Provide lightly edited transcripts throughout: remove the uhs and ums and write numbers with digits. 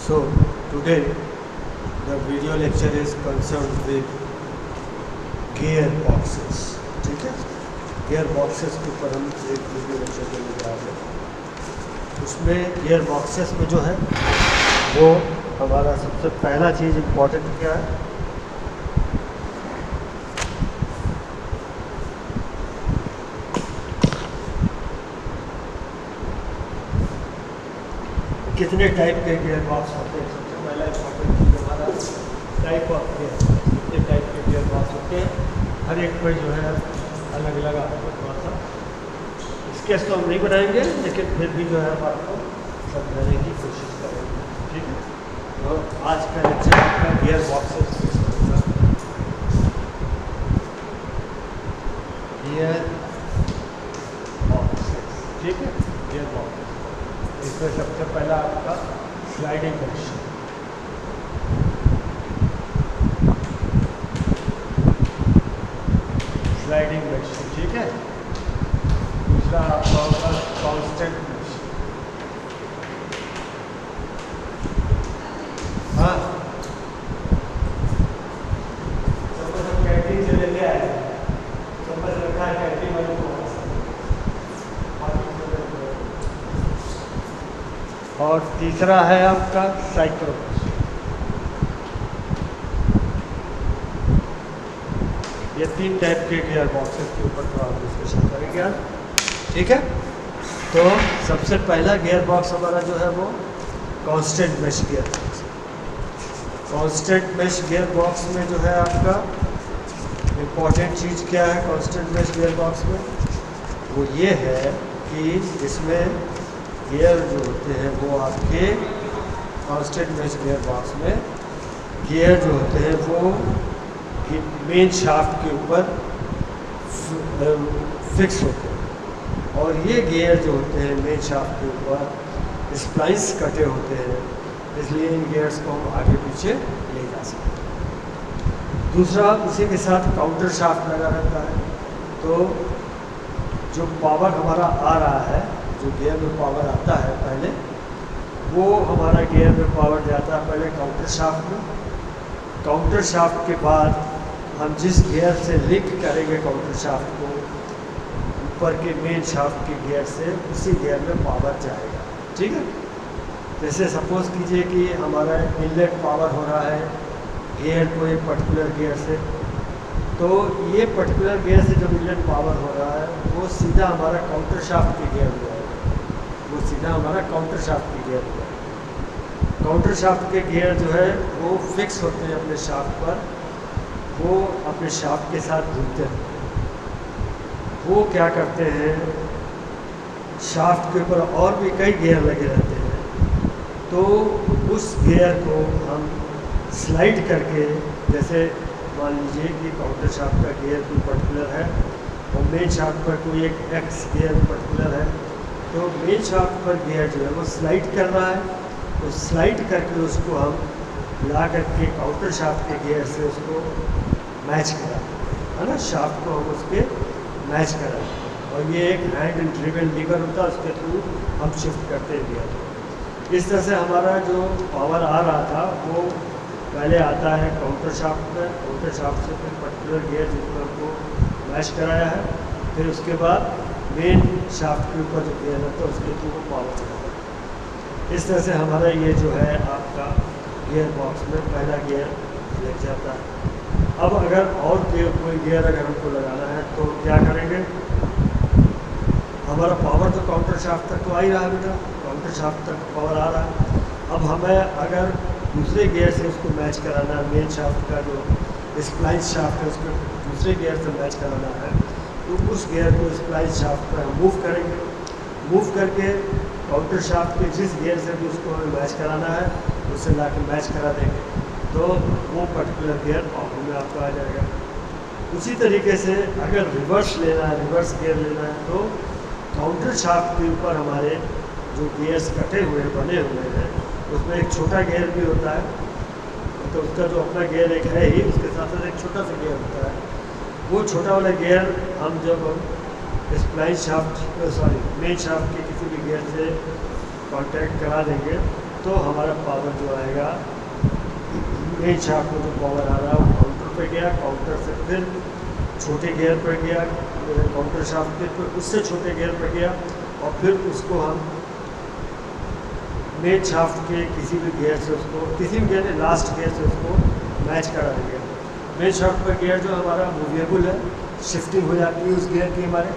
So today the video lecture is concerned with gear boxes. ठीक है, gear boxes के ऊपर हम एक वीडियो लेक्चर करने जा रहे हैं। उसमें gear boxes में जो है वो हमारा सबसे पहला चीज़ इम्पोर्टेंट क्या है, कितने टाइप के गियर बॉक्स होते हैं। सबसे पहला इम्पोर्टेंट चीज़ हमारा टाइप ऑफ गियर, कितने टाइप के गियर बॉक्स होते हैं। हर एक पर जो है अलग अलग आपको थोड़ा सा स्केच तो हम नहीं बनाएंगे, लेकिन फिर भी जो है हम आपको समझाने की कोशिश करेंगे। ठीक है, तो आज का लेक्चर आपका गियर बॉक्सेस गियर बॉक्सेस। ठीक है, गियर बॉक्सेस। इसमें सबसे पहला आपका स्लाइडिंग मशीन, स्लाइडिंग मशीन। ठीक है, दूसरा आपका होगा कांस्टेंट मशीन। हाँ, सपोज हम कैंटीन से लेके आए, सपोज रखा है कैंटीन वालों को, और तीसरा है आपका साइक्लो। ये तीन टाइप के गियर बॉक्सेस के ऊपर तो आप डिस्कशन करेंगे आज। ठीक है, तो सबसे पहला गियर बॉक्स हमारा जो है वो constant mesh gear box. Constant mesh gear box में जो है आपका इम्पॉर्टेंट चीज़ क्या है कांस्टेंट मेश गियर बॉक्स में, वो ये है कि इसमें गियर जो होते हैं वो आपके कांस्टेंट मेश गियर बॉक्स में गियर जो होते हैं वो मेन शाफ्ट के ऊपर फिक्स होते हैं, और ये गियर जो होते हैं मेन शाफ्ट के ऊपर स्प्लाइंस कटे होते हैं, इसलिए इन गियर्स को हम आगे पीछे ले जा सकते हैं। दूसरा, उसी के साथ काउंटर शाफ्ट लगा रहता है, तो जो पावर हमारा आ रहा है, जो गियर में पावर आता है पहले, वो हमारा गियर में पावर जाता है पहले काउंटर शाफ्ट में। काउंटर शाफ्ट के बाद हम जिस गियर से लिंक करेंगे काउंटर शाफ्ट को ऊपर के मेन शाफ्ट के गियर से, उसी गियर में पावर जाएगा। ठीक है, जैसे सपोज कीजिए कि हमारा इनलेट पावर हो रहा है गियर को एक पर्टिकुलर गियर से, तो ये पर्टिकुलर गियर से जो इनलेट पावर हो रहा है वो सीधा हमारा काउंटर शाफ्ट के गियर में जाएगा, वो सीधा हमारा काउंटर शाफ्ट के गियर में जाएगा। काउंटर शाफ्ट के गियर जो है वो फिक्स होते हैं अपने शाफ्ट पर, वो अपने शाफ्ट के साथ घूमते हैं। वो क्या करते हैं, शाफ्ट के ऊपर और भी कई गियर लगे रहते हैं, तो उस गियर को हम स्लाइड करके, जैसे मान लीजिए कि काउंटर शाफ्ट का गियर कोई पर्टिकुलर है और मेन शाफ्ट पर कोई एक एक्स गियर पर्टिकुलर है, तो मेन शाफ्ट पर गियर जो है वो स्लाइड कर रहा है, तो स्लाइड करके उसको हम ला करके काउंटर शाफ्ट के गियर से उसको मैच कराते है ना, शाफ्ट को हम उसके मैच कराते हैं, और ये एक हैंड ड्रिवन लीवर होता है, उसके थ्रू हम शिफ्ट करते हैं गियर। इस तरह से हमारा जो पावर आ रहा था वो पहले आता है काउंटर शाफ्ट में, काउंटर शाफ्ट से फिर पर्टिकुलर गियर जिसको हमको मैच कराया है, फिर उसके बाद मेन शाफ्ट के ऊपर जो गियर रहता है उसके थ्रू वो पावर चलाता है। इस तरह से हमारा ये जो है आपका गियर बॉक्स में पहला गियर लग जाता है। अब अगर और कोई गियर अगर हमको लगाना है तो क्या करेंगे, हमारा पावर तो काउंटर शाफ्ट तक तो आ ही रहा है बेटा, काउंटर शाफ्ट तक पावर आ रहा है। अब हमें अगर दूसरे गियर से उसको मैच कराना है, मेन शाफ्ट का जो स्प्लाइस शाफ्ट है उसको दूसरे गियर से मैच कराना है, तो उस गियर को स्प्लाइस शाफ्ट पर हम मूव करेंगे। मूव करके काउंटर शाफ्ट के जिस गियर से भी उसको हमें मैच कराना है उससे ला के मैच करा देंगे, तो वो पर्टिकुलर गियर पावर में आपका आ जाएगा। उसी तरीके से अगर रिवर्स लेना है, रिवर्स गियर लेना है, तो काउंटर शाफ्ट के ऊपर हमारे जो गियर्स कटे हुए बने हुए हैं उसमें एक छोटा गियर भी होता है, तो उसका जो अपना गियर एक है ही, उसके साथ साथ एक छोटा सा गियर होता है। वो छोटा वाला गियर हम जब स्प्लाइस शाफ्ट मेन शाफ्ट के किसी भी गियर से कांटेक्ट करा देंगे तो हमारा पावर जो आएगा, मेन शाफ्ट में जो पावर आ रहा है वो काउंटर पे गया, काउंटर से फिर छोटे गियर पर गया, काउंटर शाफ्ट के फिर उससे छोटे गियर पर गया, और फिर उसको हम मेन शाफ्ट के किसी भी गियर से उसको, किसी भी गियर लास्ट गियर से उसको मैच करा देंगे। मेन शाफ्ट पर गियर जो हमारा मूवेबल है, शिफ्टिंग हो जाती है उस गियर की हमारे,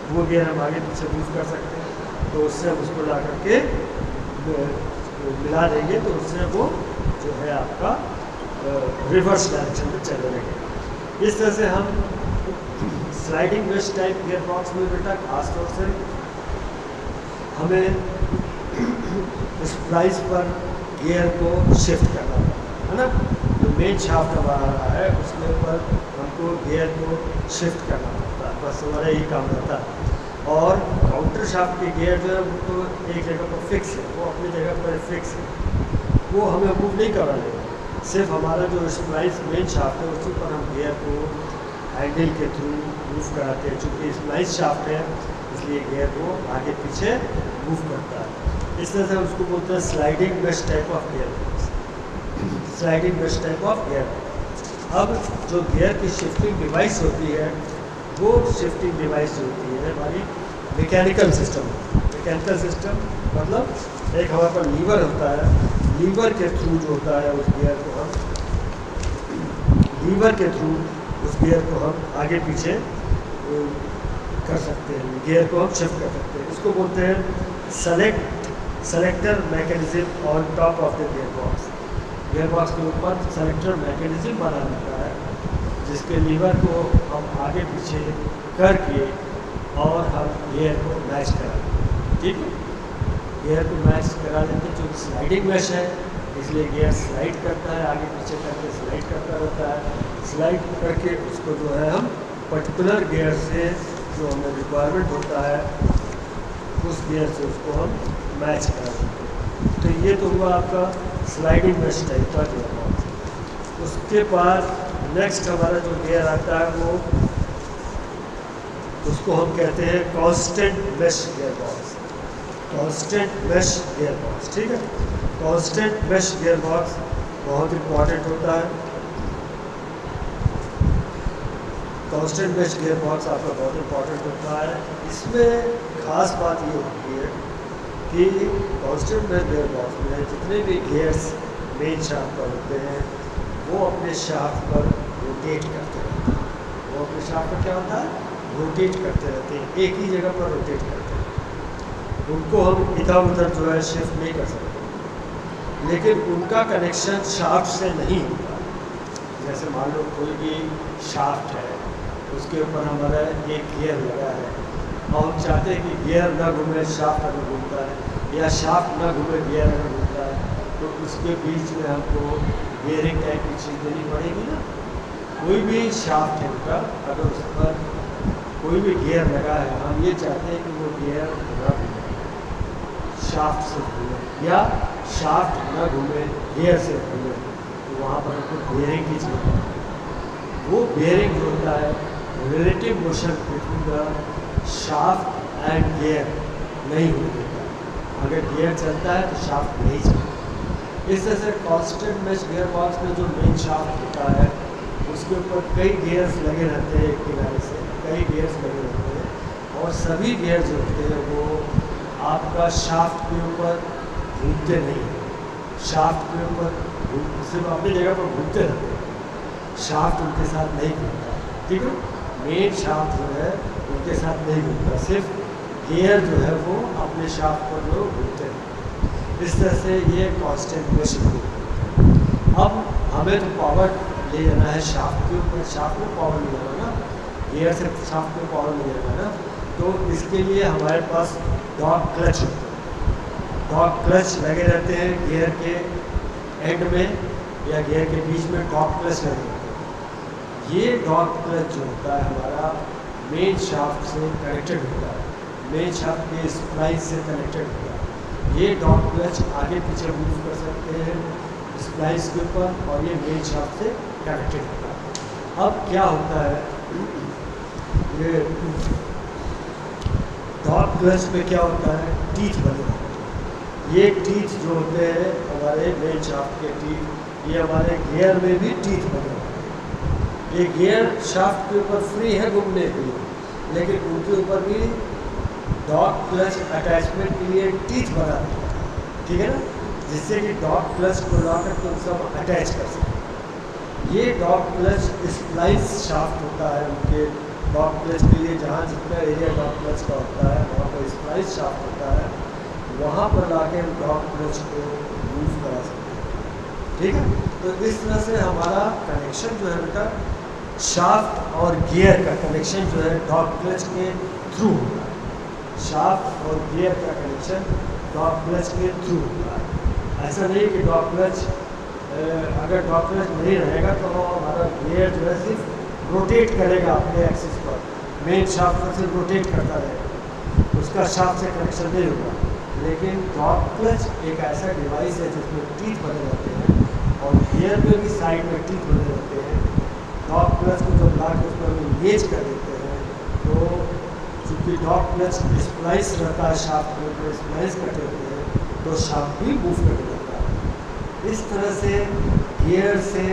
वो गियर हम आगे पीछे मूव कर सकते हैं। तो उससे हम उसको ला करके मिला देंगे, तो उससे वो जो है आपका रिवर्स डायरेक्शन में चले लगेगा। इस तरह से हम sliding mesh type gear box में बेटा खासतौर से हमें स्प्लाइस पर गियर को शिफ्ट करना है ना। जो मेन शाफ्ट हमारा रहा है उसके ऊपर हमको गियर को शिफ्ट करना पड़ता है, बस हमारा यही काम रहता है। और काउंटर शाफ्ट के गियर जो है वो तो एक जगह पर फिक्स है, वो अपनी जगह पर फिक्स है, वो हमें मूव नहीं करना है। सिर्फ हमारा जो स्प्लाइस मेन शाफ्ट है उसके ऊपर हम गियर को हैंडल के थ्रू मूव कराते हैं। चूँकि स्प्लाइस शाफ्ट है इसलिए गियर को आगे पीछे मूव करता है। इस तरह से उसको बोलते हैं sliding mesh type of gear, sliding mesh type of gear. अब जो गियर की शिफ्टिंग डिवाइस होती है, वो शिफ्टिंग डिवाइस जो होती है हमारी मैकेनिकल सिस्टम। मैकेनिकल सिस्टम मतलब एक हमारे पास लीवर होता है, लीवर के थ्रू जो होता है उस गियर को हम, लीवर के थ्रू उस गियर को हम आगे पीछे कर सकते हैं, गियर को हम शिफ्ट कर सकते हैं। इसको बोलते हैं selector mechanism on top of the gear box. Gear box के ऊपर सेलेक्टर मैकेनिज्म बना रहता है, जिसके लीवर को हम आगे पीछे करके और हम गियर को मैच करा देते हैं। ठीक है, गियर को मैच करा देते हैं। जो स्लाइडिंग मैश है इसलिए गियर स्लाइड करता है, आगे पीछे करके स्लाइड करता रहता है। स्लाइड करके उसको जो है हम पर्टिकुलर गियर से जो हमें रिक्वायरमेंट होता है उस गियर से उसको हम मैच करा देते हैं। तो ये तो हुआ आपका स्लाइडिंग मैश टाइप का गियर बॉक्स। उसके बाद नेक्स्ट हमारा जो गियर आता है वो, उसको हम कहते हैं constant mesh gear box. Constant mesh gear box, ठीक है। कांस्टेंट मैश गियर बॉक्स बहुत इंपॉर्टेंट होता है। कांस्टेंट मैश गियर बॉक्स आपका बहुत इंपॉर्टेंट होता है। इसमें खास बात ये होती है कि कांस्टेंट मैश गियर बॉक्स में जितने भी गियर्स मेन शाफ्ट पर होते हैं वो अपने शाफ्ट पर रोटेट करते रहते हैं। वो अपने शाफ्ट पर क्या होता है, रोटेट करते रहते हैं, एक ही जगह पर रोटेट करते हैं। उनको हम इधर उधर जो है शिफ्ट नहीं कर सकते, लेकिन उनका कनेक्शन शाफ्ट से नहीं होता। जैसे मान लो कोई भी शाफ्ट है, उसके ऊपर हमारा एक गियर लगा है और हम चाहते हैं कि गियर ना घूमे शाफ्ट अगर घूमता है, या शाफ्ट ना घूमे गियर अगर घूमता है, तो उसके बीच में हमको गियरिंग टाइप की चीज़ देनी पड़ेगी ना। कोई भी शाफ्ट है उनका, अगर उस पर कोई भी गियर लगा है, हम ये चाहते हैं कि वो गियर ना घूमे शाफ्ट से घूमे, या शाफ्ट ना घूमे गियर से घूमे, तो वहाँ पर हमको गियरिंग की चीज़ है। वो गियरिंग जो होता है relative motion between the shaft and gear नहीं हो देता। अगर गियर चलता है तो शाफ्ट नहीं चलता। इस तरह से कांस्टेंट मैश गियर बॉक्स में जो मेन शाफ्ट होता है उसके ऊपर कई गियर्स लगे रहते हैं, एक किनारे से कई गियर्स लगे रहते हैं, और सभी गियर जो होते हैं वो आपका शाफ्ट के ऊपर घूमते नहीं हैं। शाफ्ट के ऊपर सिर्फ अपनी जगह पर घूमते रहते हैं, शाफ्ट उनके साथ नहीं घूमता। ठीक है, मेन शाफ्ट जो है उनके साथ नहीं घूमता, सिर्फ गियर जो है वो अपने शाफ्ट पर जो घूमते हैं। इस तरह से ये कांस्टेंट मैश है। अब हमें तो पावर ले जाना है शाफ्ट के ऊपर, शाफ्ट में पावर ले जाना ना, गियर से शाफ्ट में पावर ले जाना ना, तो इसके लिए हमारे पास डॉग क्लच होता है। डॉग क्लच लगे रहते हैं गियर के एंड में या गियर के बीच में डॉग क्लच लगे रहते हैं। ये डॉग क्लच जो होता है हमारा मेन शाफ्ट से कनेक्टेड होता है, मेन शाफ्ट के स्प्लाइस से कनेक्टेड होता है। ये डॉग क्लच आगे पीछे मूव कर सकते हैं स्प्लाइस के ऊपर, और ये मेन शाफ्ट से कनेक्टेड होता है। अब क्या होता है, ये डॉग क्लच में क्या होता है, टीथ बने होते हैं। ये टीथ जो होते हैं हमारे मेन शाफ्ट के टीथ, ये हमारे गियर में भी टीथ बने होते हैं। ये गियर शाफ्ट के ऊपर फ्री है घूमने के लिए, लेकिन उनके ऊपर भी डॉग क्लच अटैचमेंट के लिए टीथ बना दिया है, ठीक है ना, जिससे कि डॉग क्लच को लाकर तुम सब अटैच कर सकें। ये डॉग क्लच स्प्लाइस शाफ्ट होता है उनके डॉग क्लच के लिए, जहाँ जितना एरिया डॉग क्लच का होता है वहाँ पर स्प्लाइस शाफ्ट होता है, वहाँ पर लाके हम डॉग क्लच को मूव करा सकते हैं, ठीक है। तो इस तरह से हमारा कनेक्शन जो है बेटा शाफ्ट और गियर का कनेक्शन जो है डॉग क्लच के थ्रू होता है। शाफ्ट और गियर का कनेक्शन डॉग क्लच के थ्रू होता है। ऐसा नहीं कि डॉग क्लच अगर डॉग क्लच नहीं रहेगा तो हमारा गियर जो है सिर्फ रोटेट करेगा अपने एक्सिस पर, मेन शाफ्ट पर सिर्फ रोटेट करता रहेगा, उसका शाफ्ट से कनेक्शन नहीं होगा। लेकिन डॉग क्लच एक ऐसा डिवाइस है जिसमें टीथ बने रहते हैं और गियर में भी साइड में टीथ बने रहते हैं। डॉग क्लच को जब ला के उस पर इंगेज कर देते हैं तो चूँकि डॉग क्लच स्प्लाइस रहता है शाफ्ट में, तो स्प्लाइस कटे होते हैं तो शाफ्ट भी मूव करने लगता है। इस तरह से गियर से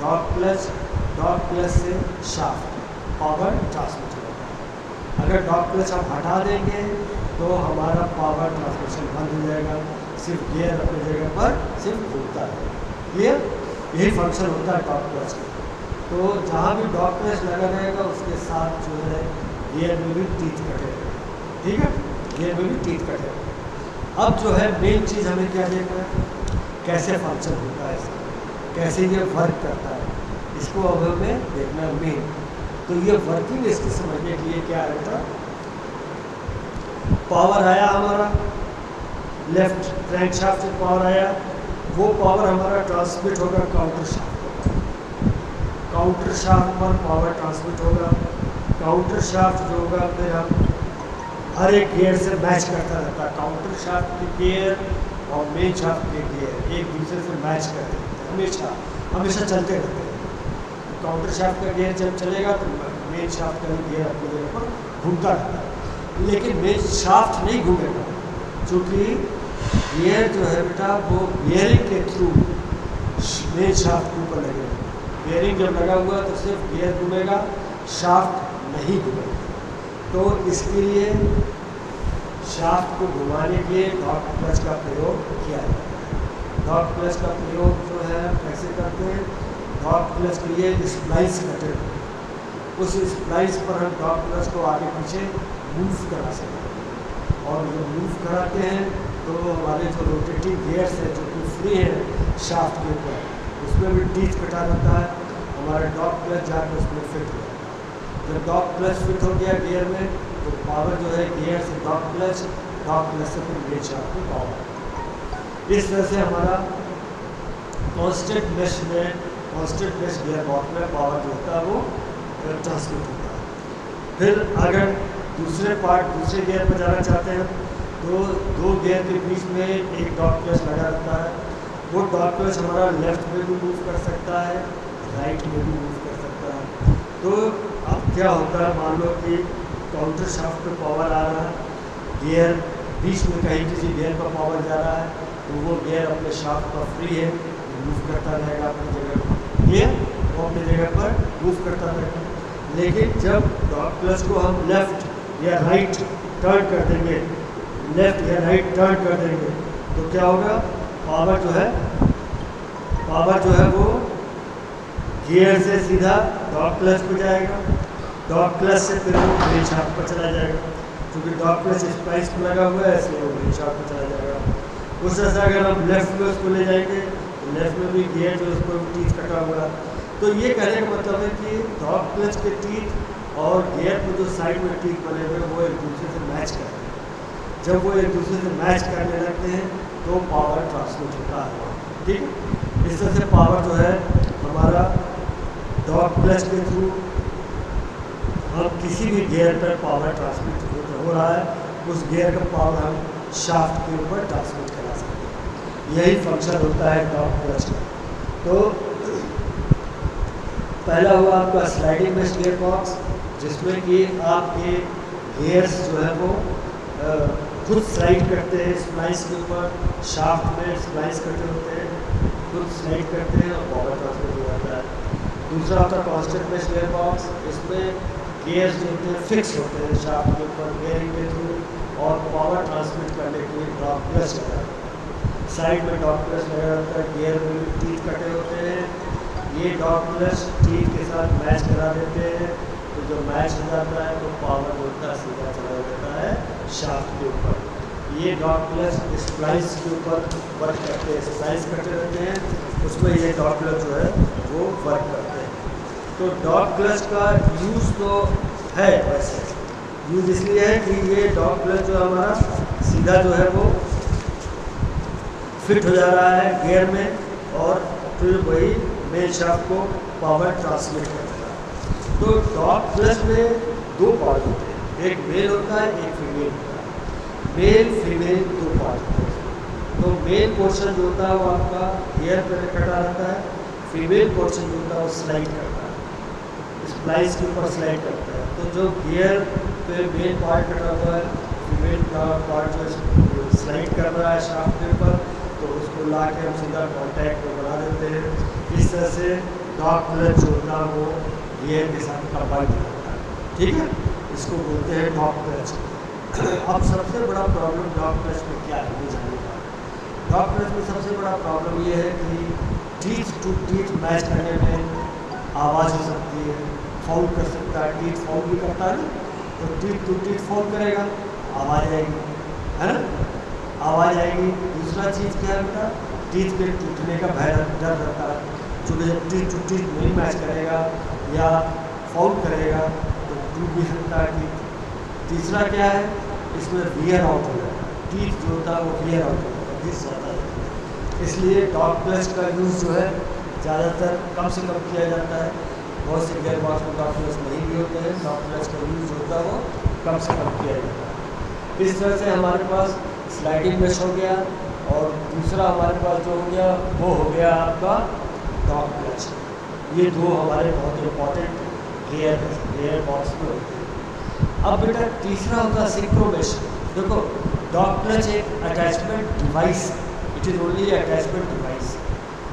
डॉग क्लच से शाफ्ट पावर ट्रांसमिट होता है। अगर डॉग क्लच हम हटा देंगे तो हमारा पावर ट्रांसमिशन बंद हो जाएगा, सिर्फ गियर अपनी जगह पर सिर्फ घूमता है। क्लियर? यही फंक्शन होता है डॉग क्लच का। तो जहाँ भी डॉग क्लच लगा रहेगा उसके साथ जो है गियर में भी टीथ कटेगा, ठीक है, गियर में भी टीथ कटेगा। अब जो है मेन चीज़ हमें क्या देखना है, कैसे फंक्शन होता है इसका, कैसे ये वर्क करता है, इसको अब हमें देखना है मेन। तो ये वर्किंग इसकी समझने के लिए क्या है बेटा, पावर आया हमारा लेफ्ट क्रैंक शाफ्ट से पावर आया, वो पावर हमारा ट्रांसमिट होगा काउंटर शाफ्ट पर, काउंटर शाफ्ट पर पावर ट्रांसमिट होगा। काउंटर शाफ्ट जो होगा फिर हम हर एक गियर से मैच करता रहता है। काउंटर शाफ्ट के गियर और मेन शाफ्ट के गियर एक दूसरे से मैच करते रहते हैं, हमेशा चलते रहते हैं। काउंटर शाफ्ट का गियर जब चलेगा तो मेन शाफ्ट का गियर अपनी जगह पर घूमता रहता है, लेकिन मेन शाफ्ट नहीं घूमेगा, क्योंकि गियर जो है बेटा वो बियरिंग के थ्रू मेन शाफ्ट के ऊपर लगेगा। बियरिंग जब लगा हुआ तो सिर्फ गियर घूमेगा, शाफ्ट नहीं घूमेगा। तो इसके लिए शाफ्ट को घुमाने के लिए डॉग क्लच का प्रयोग किया जाता है। डॉग क्लच का प्रयोग जो है कैसे करते हैं, डॉग क्लच के लिए स्प्लाइस कटर, उस स्प्लाइस पर हम डॉग क्लच को आगे पीछे मूव करा सकते हैं। और जब मूव कराते हैं तो हमारे जो रोटेटिंग गियर्स हैं जो कि फ्री हैं शाफ्ट के ऊपर, उसमें भी टीथ कटा रहता है, हमारा डॉग क्लच जाकर उसमें फिट हो जाता है। जब डॉग क्लच फिट हो गया गियर में तो पावर जो है गियर से डॉग क्लच से फिर मेन शाफ्ट की पावर। इस तरह से हमारा कांस्टेंट मेश गियर बॉक्स में पावर जो होता है वो ट्रांसमिट होता है। फिर अगर दूसरे गियर पर जाना चाहते हैं तो दो गियर के बीच में एक डॉग क्लच लगा रहता है। वो डॉग क्लच हमारा लेफ्ट में भी मूव कर सकता है, राइट में भी मूव कर सकता है। तो अब क्या होता है, मान लो कि काउंटर शाफ्ट पे पावर आ रहा है, गियर बीच में कहीं किसी गियर पर पावर जा रहा है, तो वो गियर अपने शाफ्ट पर फ्री है, मूव करता रहेगा अपनी जगह पर, गियर वो अपनी जगह पर मूव करता रहेगा। लेकिन जब डॉग क्लच को हम लेफ्ट या राइट टर्न कर देंगे, लेफ्ट या राइट टर्न कर देंगे तो क्या होगा, पावर जो है वो गियर से सीधा डॉग क्लच पे जाएगा, डॉग क्लच से फिर वो मेन शाफ्ट पर चला जाएगा, क्योंकि डॉग क्लच स्प्लाइस पर लगा हुआ है इसलिए वो मेन शाफ्ट पर चला जाएगा। उस तरह से अगर हम लेफ्ट में उसको ले जाएंगे तो लेफ्ट में भी गियर जो उसको टीथ कटा हुआ है। तो ये कहने का मतलब है कि डॉग क्लच के टीथ और गियर पर जो साइड में टीथ बने हुए वो एक दूसरे से मैच करते हैं। जब वो एक दूसरे से मैच करने लगते हैं तो पावर ट्रांसमिट होता है, ठीक है। इस तरह से पावर जो है हमारा डॉग क्लच के थ्रू हम किसी भी गियर पर पावर ट्रांसमिट हो रहा है, उस गियर का पावर हम शाफ्ट के ऊपर ट्रांसमिट करा सकते हैं। यही फंक्शन होता है डॉग क्लच का। तो पहला हुआ आपका स्लाइडिंग मेश गियर बॉक्स, जिसमें कि आपके गियर्स जो है वो खुद स्लाइड करते हैं स्प्लाइस के ऊपर, शाफ्ट में स्प्लाइस कटे होते हैं, खुद स्लाइड करते हैं और पावर ट्रांसमिट हो जाता है। दूसरा होता है कांस्टेंट बेस गियर बॉक्स, इसमें गियर्स जो होते हैं फिक्स होते हैं शाफ्ट के ऊपर बेयरिंग के थ्रू, और पावर ट्रांसमिट करने के लिए डॉग प्लस लगा है। साइड में डॉग प्लस लगा रहता है, गियर में भी टीथ कटे होते हैं, ये डॉग प्लस टीथ के साथ मैच करा देते हैं, तो जो मैच हो जाता है तो पावर होता सीधा चला जाता है शाफ्ट के ऊपर। ये डॉग प्लस स्प्लाइस के ऊपर वर्क करते हैं, स्प्लाइस कटे रहते हैं उसमें ये डॉग प्लस जो है वो वर्क करते हैं। तो डॉग प्लस का यूज़ तो है, वैसे यूज़ इसलिए है कि ये डॉग प्लस जो हमारा सीधा जो है वो फिट हो जा रहा है गियर में, और फिर वही मेन शाफ्ट को पावर ट्रांसमिट करता है। तो डॉग प्लस में दो पार्ट होते हैं, एक मेल होता है एक फीमेल होता है। मेल फीमेल दो पार्ट होते हैं। तो मेल पोर्शन जो होता है वो आपका गियर पर कटा रहता है, फीमेल पोर्शन जो होता है वो स्लाइड करता है, स्प्लाइस के ऊपर स्लाइड करता है। तो जो गियर पे मेल पार्ट कटा हुआ है, फीमेल का पार्ट जो स्लाइड कर रहा है शाफ्ट के ऊपर, तो उसको ला के हम सीधा कॉन्टैक्ट में बना देते हैं। इस तरह से डॉग प्लस जो होता है वो गियर के साथ कंबाइन होता है, ठीक है, इसको बोलते हैं डॉग प्लस। अब सबसे बड़ा प्रॉब्लम डॉग प्लस में क्या है ये जानने का। डॉग प्लस में सबसे बड़ा प्रॉब्लम ये है कि टीथ टू टीथ मैच करने में आवाज़ हो सकती है, फाउल कर सकता है, टीथ फाउल भी करता है ना, तो टीथ टू टीथ फाउल करेगा, आवाज़ आएगी, है ना, आवाज़ आएगी। दूसरा चीज़ क्या है बेटा, टीथ के टूटने का भय डर रहता है, क्योंकि जब टीथ टू टीथ नहीं मैच करेगा या फाउल करेगा तो टूट भी सकता है टीथ। तीसरा क्या है, इसमें वियर आउट हो जाता है, टीथ जो होता है वो वियर आउट हो जाता है, घिस जाता है। इसलिए डॉग प्लस का यूज़ जो है ज़्यादातर कम से कम किया जाता है। बहुत से गियर बॉक्स में डॉग प्लस नहीं भी होते हैं, डॉग प्लस का यूज़ होता है वो कम से कम किया जाता है। इस तरह से हमारे पास स्लाइडिंग मेश हो गया, और दूसरा हमारे पास जो हो गया वो हो गया आपका डॉग प्लस। ये दो हमारे बहुत इंपॉर्टेंट गियर बॉक्स में होते हैं। अब बेटा तीसरा होता है सिंक्रो मेश। देखो डॉग प्लस एक attachment device, it is only attachment device,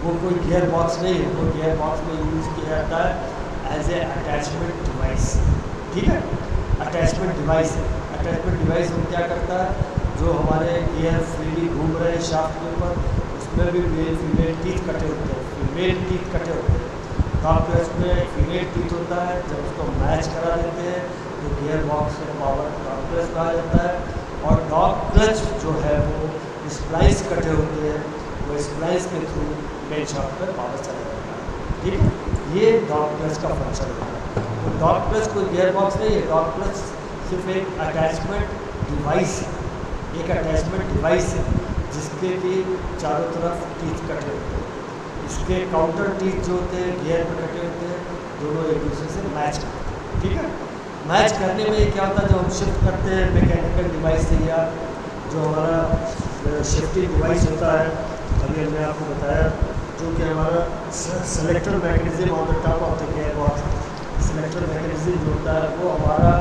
वो कोई गियर बॉक्स नहीं है, वो गियर बॉक्स में यूज़ किया जाता है एज ए अटैचमेंट डिवाइस, ठीक है, अटैचमेंट डिवाइस है। अटैचमेंट डिवाइस में क्या करता है, जो हमारे गियर फ्रीली घूम रहे हैं शाफ्ट के ऊपर, उसमें भी मेल फीमेल टीथ कटे होते हैं, फीमेल टीथ कटे होते हैं। डॉग प्लस में फीमेल टीथ होता है, जब उसको मैच करा देते हैं तो गियर बॉक्स में पावर डॉग प्लस कहा जाता है। और डॉग प्लस जो है वो स्प्लाइस कटे होते हैं, वो स्प्लाइस के थ्रू मेन शाफ्ट पर पावर चला जाता है, ठीक है, ये डॉग प्लस का फंक्शन होता है। तो डॉग प्लस कोई गियर बॉक्स नहीं है, डॉग प्लस सिर्फ एक अटैचमेंट डिवाइस है, एक अटैचमेंट डिवाइस है जिसके भी चारों तरफ टीथ कटे होते हैं। इसके काउंटर टीथ जो होते हैं गियर पर कटे होते हैं, दोनों एक दूसरे से मैच करते हैं, ठीक है। मैच करने में क्या होता है, जब हम शिफ्ट करते हैं मैकेनिकल डिवाइस से, या जो हमारा शिफ्टिंग डिवाइस होता है, अभी हमने आपको बताया, जो कि हमारा selector mechanism on the top of the gear box, selector mechanism जो होता है वो हमारा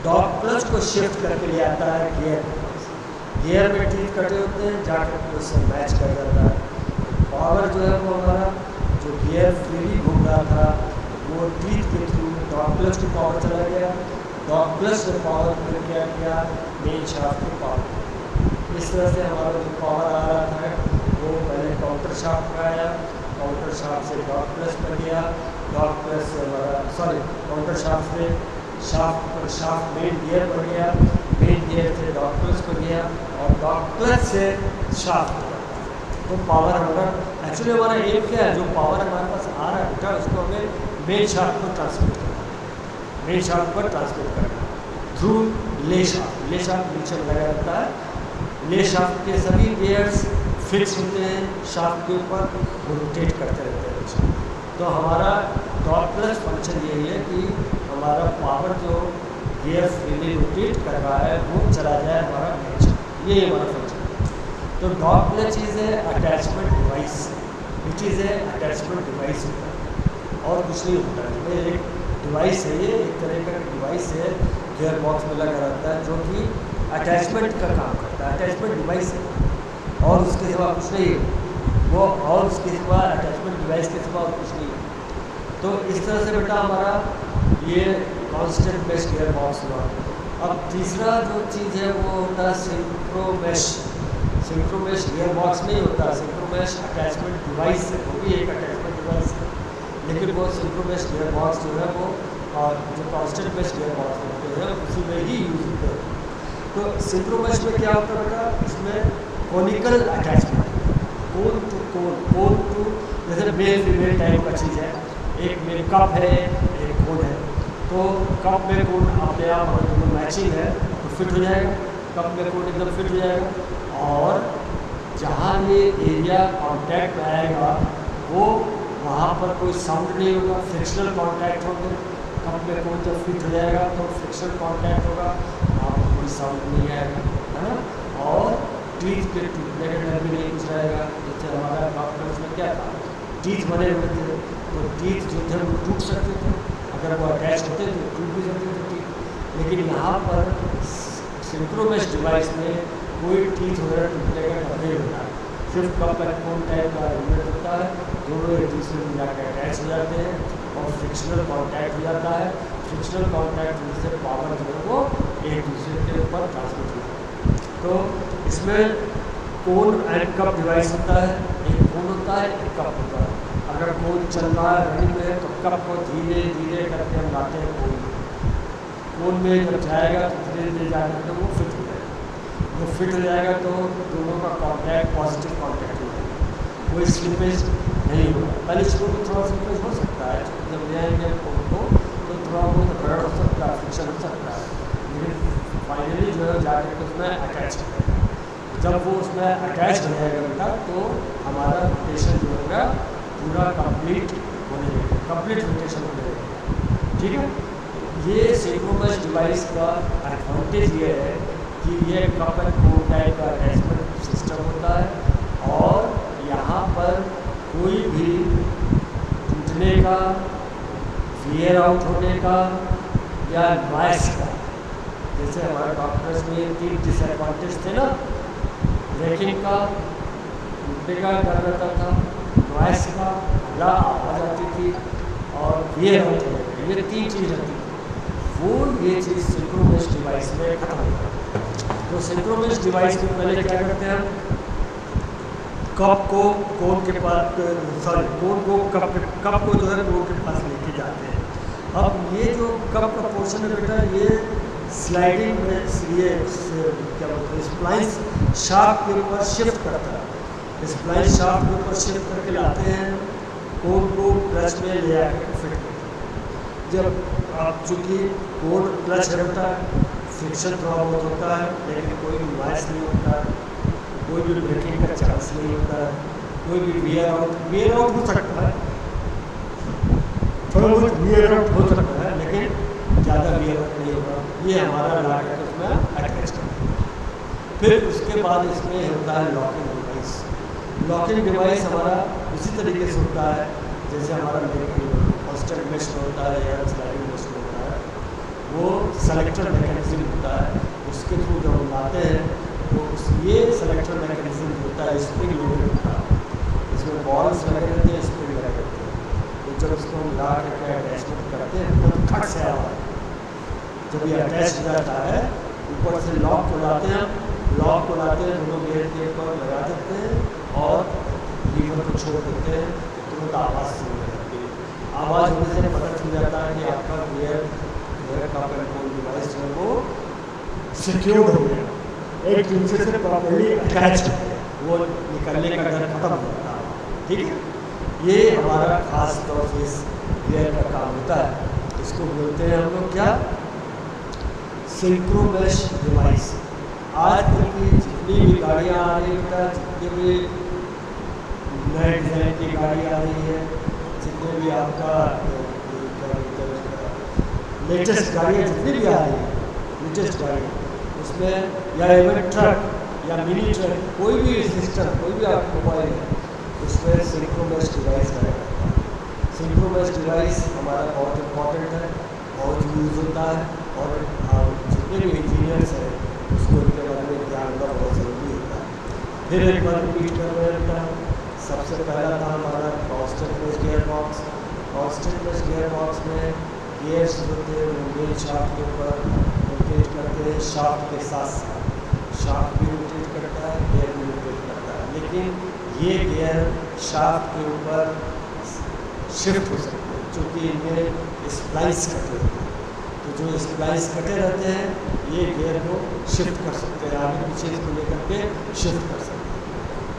डॉग प्लस को शिफ्ट करके ले आता है गियर में टीथ कटे होते हैं, जाकर उससे मैच कर जाता है। पावर जो है वो हमारा जो गियर फ्रीली घूम रहा था वो टीथ के थ्रू डॉग प्लस की पावर चला गया, डॉग प्लस से पावर फिर क्या किया मेन शाफ्ट की पावर। इस तरह से हमारा जो पावर आ रहा था वो पहले काउंटर शाफ्ट का आया, काउंटर शाफ्ट से डॉग प्लस पर गया, डॉग प्लस से हमारा काउंटर शाफ्ट से शाफ्ट मेन गियर पर गया, मेन गियर से डॉग प्लस पर गया, और डॉग प्लस से शाफ्ट। तो पावर हमारा एक्चुअली हमारा एम क्या है, जो पावर हमारे पास आ रहा है बेटा उसको हमें मेन शाफ्ट पर ट्रांसमिट करना, मेन शाफ्ट पर ट्रांसमिट करना थ्रू ले शाफ्ट। ले शाफ्ट नीचे लगा रहता है, ले शाफ्ट के सभी गियर्स फिक्स होते हैं शाफ्ट के ऊपर, वो रोटेट करते रहते हैं। तो हमारा डॉग प्लस फंक्शन यही है कि हमारा पावर जो गियर फ्रीली रोटेट कर रहा है वो चला जाए हमारा मेन शाफ्ट, ये हमारा फंक्शन है। तो dog plus is a attachment device, it is a attachment device होता है और कुछ नहीं होता है। ये एक डिवाइस है, ये एक तरह का डिवाइस है गियर बॉक्स में लगा रहता है जो कि अटैचमेंट का काम करता है, अटैचमेंट डिवाइस है और उसके सिवा कुछ नहीं है वो, और उसके सिवा अटैचमेंट डिवाइस के सिवा कुछ नहीं है। तो इस तरह से बेटा हमारा ये कांस्टेंट मेश गियर बॉक्स हुआ। अब तीसरा जो चीज़ है वो होता है सिंक्रोमेश। सिंक्रोमेश गियर बॉक्स नहीं होता, सिंक्रोमेश अटैचमेंट डिवाइस है, वो भी एक अटैचमेंट डिवाइस है, लेकिन वो सिंक्रोमेश गियर बॉक्स जो है वो और जो कांस्टेंट मेश गियर बॉक्स होते हैं उसी में ही यूज होते हैं। तो सिंक्रोमेश में क्या होता है बेटा, इसमें conical attachment, cone to cone, cone to जैसे मेल फीमेल टाइप का चीज़ है, एक में कप है एक कोन है, तो कप में कोन अपने आप अगर दोनों मैचिंग है तो फिट हो जाएगा, कप में कोन एकदम फिट हो जाएगा। और जहाँ ये एरिया कॉन्टैक्ट में आएगा वो वहाँ पर कोई साउंड नहीं होगा, फ्रिक्शनल कॉन्टैक्ट होंगे। कप में कोन जब फिट हो जाएगा तो फ्रिक्शनल कॉन्टैक्ट होगा, वहाँ पर कोई साउंड नहीं आएगा, है ना। और टीथ के टूटने का डर भी नहीं कुछ रहेगा। जैसे हमारा डॉक्टर्स में क्या था, टीथ बने हुए थे तो टीथ जो थे वो टूट सकते थे, अगर वो अटैच होते तो टूट भी सकते थे टीथ। लेकिन यहाँ पर सिंक्रोमेश डिवाइस में कोई टीथ वगैरह टूटने का डर नहीं होता, सिर्फ कप एंड कोन टाइप का अरेंजमेंट होता है, दोनों एक दूसरे में जाकर अटैच हो जाते हैं और फ्रिक्शनल कॉन्टैक्ट हो जाता है। फ्रिक्शनल कॉन्टैक्ट होने से पावर जो है वो एक दूसरे के ऊपर ट्रांसमिट होता है। तो इसमें कोन एंड कप डिवाइस होता है, एक कोन होता है एक कप होता है। अगर कोन चल रहा है रनिंग में तो कप को धीरे धीरे करके हम लाते हैं कोन में जब जाएगा तो धीरे धीरे जाएगा तो वो फिट हो जाएगा। वो फिट हो जाएगा तो दोनों का कॉन्टैक्ट पॉजिटिव कॉन्टैक्ट हो जाएगा, कोई स्लिपेज नहीं होगा। पहले शुरू में थोड़ा स्लिपेज हो सकता है, जब ले आएंगे कोन को तो थोड़ा बहुत रगड़ हो सकता है, फ्रिक्शन हो सकता है, लेकिन फाइनली जो है जाकर के उसमें अटैच हो जाएगा। जब वो उसमें अटैच हो जाएगा बेटा तो हमारा रोटेशन जो होगा पूरा कंप्लीट होने लगेगा, कंप्लीट रोटेशन होने लगेगा, ठीक है। ये सिंक्रोमेश डिवाइस का एडवांटेज ये है कि ये कप एंड कोन टाइप का अटैचमेंट सिस्टम होता है और यहाँ पर कोई भी टूटने का, वियर आउट होने का या नॉइस का, जैसे हमारे डॉक्टर्स में 3 डिसएडवांटेज थे ना, ब्रेकिंग का, टूटने का डर रहता था, नॉइस का, हल्ला आवाज़ आती थी और वियर आउट होने का, ये 3 चीज़ रहती थी। वो ये चीज़ सिंक्रोमेश डिवाइस में खत्म हो जाती है। तो सिंक्रोमेश डिवाइस में पहले क्या करते हैं, कप को कोन के पास, सॉरी कोन को कप को जो है कोन के पास लेके जाते हैं। अब ये जो कप का पोर्शन है बेटा ये स्लाइडिंग में ये क्या बोलते हैं स्प्लाइस शाफ्ट के ऊपर शिफ्ट करता है, स्प्लाइस शाफ्ट के ऊपर शिफ्ट करके लाते हैं, कोन को क्लच में ले आकर फिट करते हैं। जब आप चूँकि कोन क्लच है बेटा फ्रिक्शन थोड़ा बहुत होता है लेकिन कोई भी नॉइस नहीं होता है, कोई भी ब्रेकिंग का चांस नहीं होता है, कोई भी वियर आउट हो सकता है, थोड़ा बहुत वियर आउट हो सकता है लेकिन ज़्यादा वियर आउट नहीं होगा। ये हमारा ला कर उसमें अटैच करते हैं। फिर उसके बाद इसमें होता है लॉकिंग डिवाइस। लॉकिंग डिवाइस हमारा उसी तरीके से होता है जैसे हमारा कांस्टेंट मेश होता है या स्लाइडिंग मेश होता है, वो सेलेक्टर मैकेनिज्म होता है, उसके थ्रू जब हम लाते हैं तो ये सेलेक्टर मैकेनिज्म होता है स्प्रिंग लोडेड होता है, इसमें बॉल्स लगे रहते हैं, स्प्रिंग लगे रहते हैं। तो जब इसको हम ला करके अटैचमेंट करते हैं तो खट से आवाज़, जब ये अटैच हो जाता है ऊपर से लॉक को लाते हैं, लॉक को लाते हैं दोनों गेयर के ऊपर लगा देते हैं और लीवर को छोड़ देते हैं, तुरंत आवाज़ शुरू हो जाती है। आवाज़ होने से पता चल जाता है कि आपका गियर का कंट्रोल डिवाइस जो है वो सिक्योर्ड हो गया, एक दूसरे से प्रॉपर्ली अटैच हो गया, वो निकलने का डर खत्म हो जाता है, ठीक है। ये हमारा खास तौर से इस गियर का काम होता है, इसको बोलते हैं हम लोग क्या, सिंक्रोमेश डिवाइस। आजकल की जितनी भी गाड़ियाँ आ रही है, जितनी भी नए डिज़ाइन की गाड़ी आ रही है, जितने भी आपका लेटेस्ट गाड़ियाँ जितनी भी आ रही है, लेटेस्ट गाड़ी उसमें या इवन ट्रक या मिनी ट्रक, कोई भी सिस्टम, कोई भी आपका मोबाइल है उसमें सिंक्रोमेश डिवाइस रहेगा। सिंक्रोमेश डिवाइस हमारा बहुत इम्पोर्टेंट है, बहुत यूज़ होता है और जितने भी इंजीनियर्स हैं उसको उनके बारे में ध्यान रखना बहुत ज़रूरी होता है। फिर एक बार रिपीट कर रहे हैं, सबसे पहला था हमारा constant base gear box. Constant base gear box में गियर्स होते हैं वो मेन शाफ्ट के ऊपर रोटेट करते हैं, शाफ्ट के साथ साथ शाफ्ट भी रोटेट करता है, गियर भी रोटेट करता है, लेकिन ये गियर शाफ्ट के ऊपर शिफ्ट हो सकते हैं क्योंकि इनमें स्प्लाइस कटे होते हैं। तो जो स्प्लाइस कटे रहते हैं ये गियर को शिफ्ट कर सकते हैं, आगे पीछे इसको लेकर के शिफ्ट कर सकते हैं।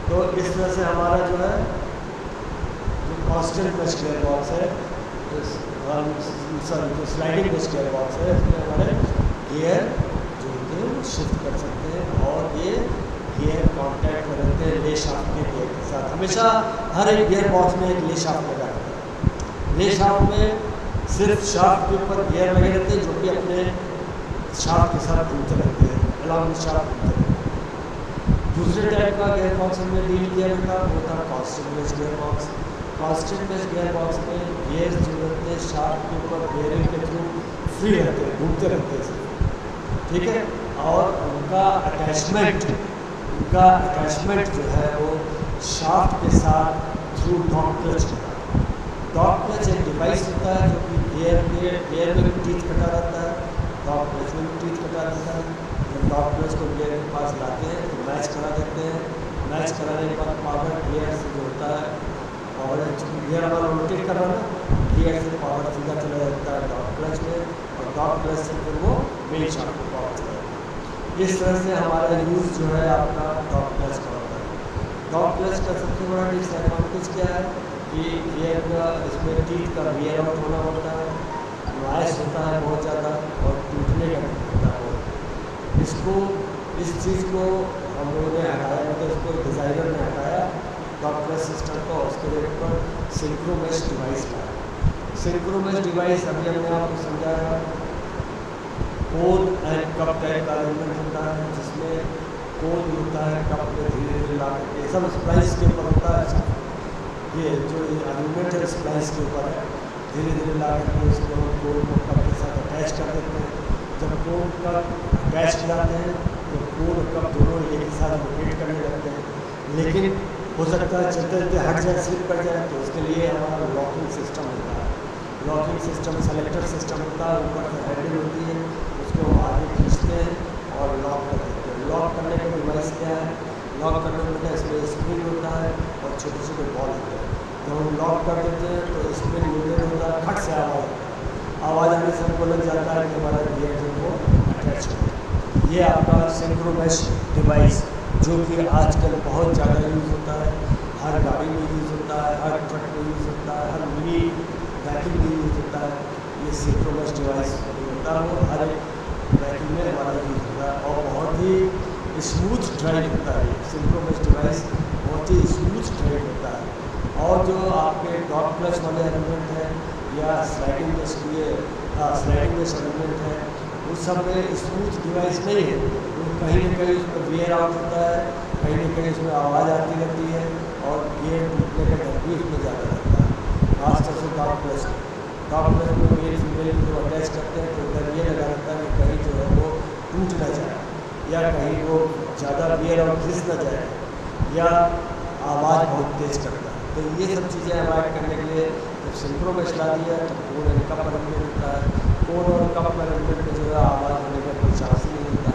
तो इस तरह से हमारा जो है जो कांस्टेंट बेस गियर बॉक्स है, सॉरी जो स्लाइडिंग बेस गियर बॉक्स है, इसमें हमारे गियर जो होते हैं शिफ्ट कर सकते हैं और ये गियर कॉन्टैक्ट में रहते हैं ले शाफ्ट के गियर के साथ। हमेशा हर एक गियर बॉक्स में एक ले शाफ्ट लगा रहता है। ले शाफ्ट में सिर्फ शाफ्ट के ऊपर गियर लगे रहते हैं जो कि अपने शाफ्ट के साथ घूमते रहते हैं, अलॉन्ग शाफ्ट घूमते रहते हैं। दूसरे टाइप का गियर बॉक्स हमने डील किया था वो था constant base gear box. Constant base gear box में गियर जो रहते हैं शाफ्ट के ऊपर बेयरिंग के थ्रू फ्री रहते हैं, घूमते रहते हैं, ठीक है। और उनका अटैचमेंट जो है वो शाफ्ट के साथ थ्रू डॉग क्लच होता है। डॉग क्लच एक डिवाइस होता है जो कि गियर में भी टीथ कटा रहता है, डॉग क्लच में भी टीथ कटा रहता है। जब डॉग क्लच को गियर के पास लाते हैं तो मैच करा देते हैं, मैच कराने के बाद पावर गियर से जो होता है, पावर गियर हमारा रोटेट कर रहा है, गियर से पावर सीधा चला जाता है डॉग क्लच में और डॉग क्लच से फिर वो मेन शाफ्ट को पावर चला जाता है। इस तरह से हमारा यूज़ जो है आपका डॉग क्लच का होता है। डॉग क्लच का सबसे बड़ा डिसएडवांटेज क्या है कि गियर का इसमें टीथ का वेयर आउट होना होता है, नॉइस होता है बहुत ज़्यादा और टूटने का होता है। इसको इस चीज़ को हम लोगों ने हटाया, मतलब इसको डिज़ाइनर ने हटाया डॉग क्लच सिस्टम को, उसके जगह पर सिंक्रोमेश डिवाइस लाया। सिंक्रोमेश डिवाइस अभी हमने आपको समझाया कोन एंड कप टाइप का अरेंजमेंट होता है, जिसमें कोन होता है, कप में धीरे धीरे ला करके सब स्प्लाइस के ऊपर होता है। ये जो अरेंजमेंट है स्प्लाइस के ऊपर है, धीरे धीरे ला करके उसको कोन को कप के साथ अटैच कर देते हैं। जब कोन कप अटैच हो जाते हैं तो कोन और कप दोनों एक साथ रोटेट करने लगते हैं, लेकिन हो सकता है चलते चलते हट जाए, स्लिप कर जाए, तो उसके लिए हमारा लॉकिंग सिस्टम होता है। लॉकिंग सिस्टम सेलेक्टर सिस्टम होता है, ऊपर से हैंडल होती है, उसको आगे खींचते हैं और लॉक कर देते हैं। लॉक करने का डिवाइस क्या है, लॉक करने में इसमें स्प्रिंग होता है और छोटे छोटे बॉल होते हैं। जब हम लॉक कर देते हैं तो स्प्रिंग मूवमेंट होता है, खट से आवाज़ आने से हमको लग जाता है कि हमारा गियर जो वो अटैच है। ये आपका सिंक्रोमेश डिवाइस जो कि आजकल बहुत ज़्यादा यूज़ होता है, हर गाड़ी में यूज़ होता है, हर ट्रक में यूज़ होता है, हर मिनी वैक्यूम में यूज़ होता है। ये सिंक्रोमेश डिवाइस होता है, वो हर एक वैक्यूम में हमारा यूज़ होता है और बहुत ही स्मूथ ड्राइव होता है। सिंक्रोमेश डिवाइस बहुत ही स्मूथ ड्राइव होता है। और जो आपके डॉग क्लच वाले एलिमेंट हैं या स्लाइडिंग बेस एलिमेंट है, उस सब में स्मूथ डिवाइस नहीं है, वो कहीं ना कहीं उस पर वेयर आउट होता है, कहीं ना कहीं उसमें आवाज़ आती रहती है और गियर टूटने का डर भी उसमें ज़्यादा रहता है। खासतौर से डॉग क्लच में मेल फीमेल को अटैच करते हैं तो डर ये लगा रहता है कि कहीं जो है वो टूट ना जाए या कहीं वो ज़्यादा वेयर आउट घिस ना जाए या आवाज़ बहुत तेज़ करता है। तो ये सब चीज़ें अवॉइड करने के लिए जब सिंक्रोमेश ला दिया तो कोन एंड कप अरेंजमेंट होता है। कोन और कप अरेंजमेंट में जो है आवाज़ होने का कोई चांस ही नहीं होता,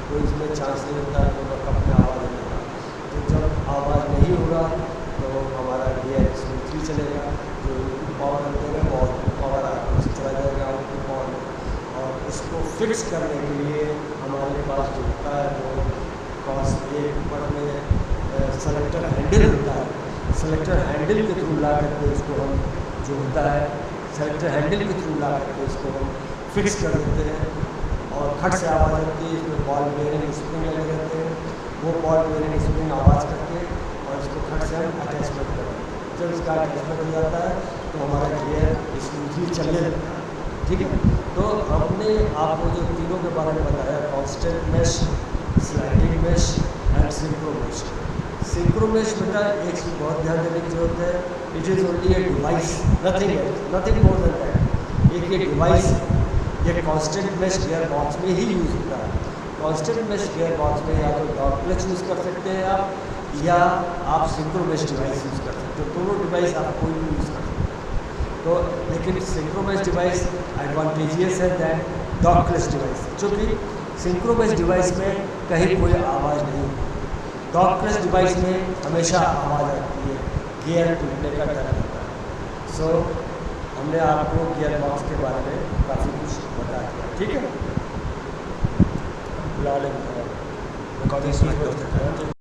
कोई इसमें चांस नहीं होता है कोन और कप में आवाज़ होने का। तो जब आवाज़ नहीं होगा तो हमारा गियर स्मूथली चलेगा, जो इनपुट पावर लगेगा वो आउटपुट पावर आउटपुट से चला जाएगा आउटपुट पावर में। और इसको फिक्स करने के लिए हमारे पास जो होता है वो कॉस्ट एक ऊपर में सेलेक्टर हैंडल होता है। सेलेक्टर हैंडल के थ्रू ला करके इसको हम जो होता है सेलेक्टर हैंडल के थ्रू ला करके इसको हम फिक्स कर देते हैं और खट से आवाज़ आती है। इसमें बॉल बेयरिंग स्प्रिंग लगे रहते हैं, वो बॉल बेयरिंग स्प्रिंग आवाज़ करके और इसको खट से हम अटैचमेंट करते हैं। जब इसका अटैचमेंट हो जाता है तो हमारा गियर स्मूथली चलने लगता है, ठीक है। तो हमने आपको जो तीनों के बारे में बताया, constant mesh, sliding mesh and synchromesh. Synchromesh बेटा एक चीज़ बहुत ध्यान देने की जरूरत है, it is only a device, nothing more than that. एक ये डिवाइस ये कांस्टेंट मेश गियर बॉक्स में ही यूज़ होता है। कांस्टेंट मेश गियर बॉक्स में या तो डॉग क्लच यूज़ कर सकते हैं आप, या आप सिंक्रो मेश डिवाइस यूज़ कर सकते हो। दोनों डिवाइस आप कोई भी यूज़ कर सकते हो। तो लेकिन सिंक्रो मेश डिवाइस एडवांटेजियस है दैन डॉग क्लच डिवाइस, क्योंकि सिंक्रो मेश डिवाइस में कहीं कोई आवाज़ नहीं होती। डॉग क्लच डिवाइस में हमेशा आवाज़ आती है, गियर टूटने का डर होता है। सो हमने आपको गियर बॉक्स के बारे में काफ़ी कुछ बता दिया, ठीक है। रिकॉर्डिंग